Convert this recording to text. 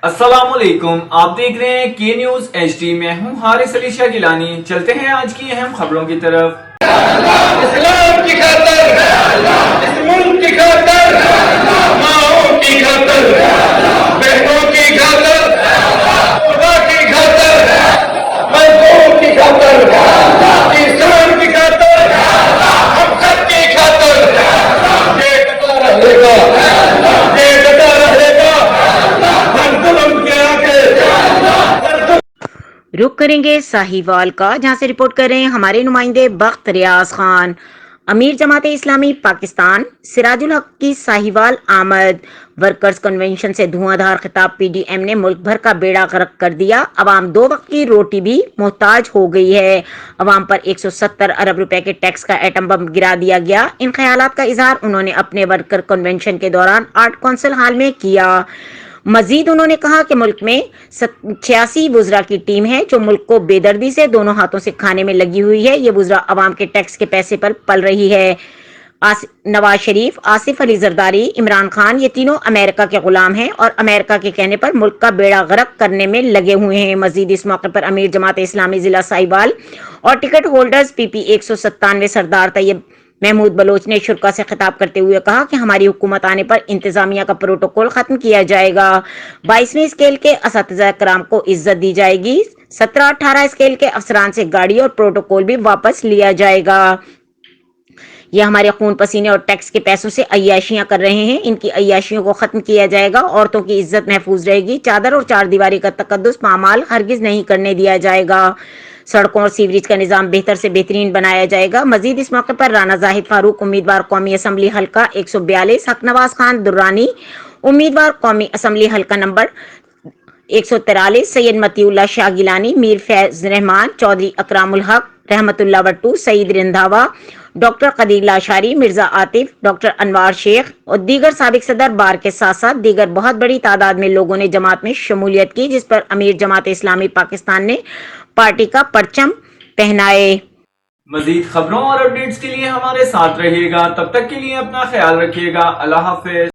अस्सलाम वालेकुम, आप देख रहे हैं के न्यूज HD। मैं हूं हारिस अली शाह गिलानी। चलते हैं आज की अहम खबरों की तरफ। इस्लाम की खातिर, इस मुल्क की खातिर, माओं की खातिर, बहनों की खातिर, खुदा की खातिर, मजदूर की खातिर, किसान की खातिर, हम सब की खातिर ये डटा रहेगा, ये डटा रहेगा। हर जुल्म के आगे रुख करेंगे साहिवाल का, जहां से रिपोर्ट कर रहे हैं हमारे नुमाइंदे बख्त रियाज खान। अमीर जमात इस्लामी पाकिस्तान सिराजुल हक की साहिवाल आमद। वर्कर्स कन्वेंशन से धुआंधार खिताब। PDM ने मुल्क भर का बेड़ा गर्क कर दिया। अवाम 2 वक्त की रोटी भी मोहताज हो गई है। अवाम पर 170 अरब रुपए के टैक्स का एटम बम गिरा दिया गया। इन ख्यालात का इजहार उन्होंने अपने वर्कर कन्वेंशन के दौरान आर्ट काउंसिल हाल में किया। मजीद उन्होंने कहा कि मुल्क में 86 वुजरा की टीम है जो मुल्क को बेदर्दी से दोनों हाथों से खाने में लगी हुई है। ये वुजरा अवाम के टैक्स के पैसे पर पल रही है। नवाज शरीफ, आसिफ अली जरदारी, इमरान खान, ये तीनों अमेरिका के गुलाम हैं और अमेरिका के कहने पर मुल्क का बेड़ा गर्क करने में लगे हुए हैं। मजीद इस मौके पर अमीर जमात इस्लामी जिला साहिवाल और टिकट होल्डर्स PP 197 सरदार तैयब महमूद बलोच ने शुरा से खिताब करते हुए कहा कि हमारी हुकूमत आने पर इंतजामिया का प्रोटोकॉल खत्म किया जाएगा। 22वें स्केल के असातिज़ा कराम को इज्जत दी जाएगी। 17-18 स्केल के अफसरान से गाड़ी और प्रोटोकॉल भी वापस लिया जाएगा। ये हमारे खून पसीने और टैक्स के पैसों से अय्याशियां कर रहे हैं। इनकी अय्याशियों को खत्म किया जाएगा। औरतों की इज्जत महफूज रहेगी। चादर और चार दीवारी का तकद्दुस पामाल हरगिज नहीं करने दिया जाएगा। सड़कों और सीवरेज का निजाम बेहतर से बेहतरीन बनाया जाएगा। मजीद इस मौके पर राना जाहिद फारूक, उम्मीदवार कौमी असम्बली हल्का 142, हक नवाज खान दुर्रानी, उम्मीदवार कौमी असम्बली हल्का नंबर 143, सैयद मतीउल्लाह शाह गिलानी, मीर फैज रहमान, चौधरी अकरामुल हक, रहमतुल्लाह भट्टू, सईद रंधावा, डॉक्टर कदीर लाशारी, मिर्जा आतिफ, डॉक्टर अनवार शेख और दीगर साबिक सदर बार के साथ साथ दीगर बहुत बड़ी तादाद में लोगों ने जमात में शमूलियत की, जिस पर अमीर जमात इस्लामी पाकिस्तान ने पार्टी का परचम पहनाए। मजीद खबरों और अपडेट्स के लिए हमारे साथ रहिएगा। तब तक के लिए अपना ख्याल रखिएगा। अल्लाह हाफिज।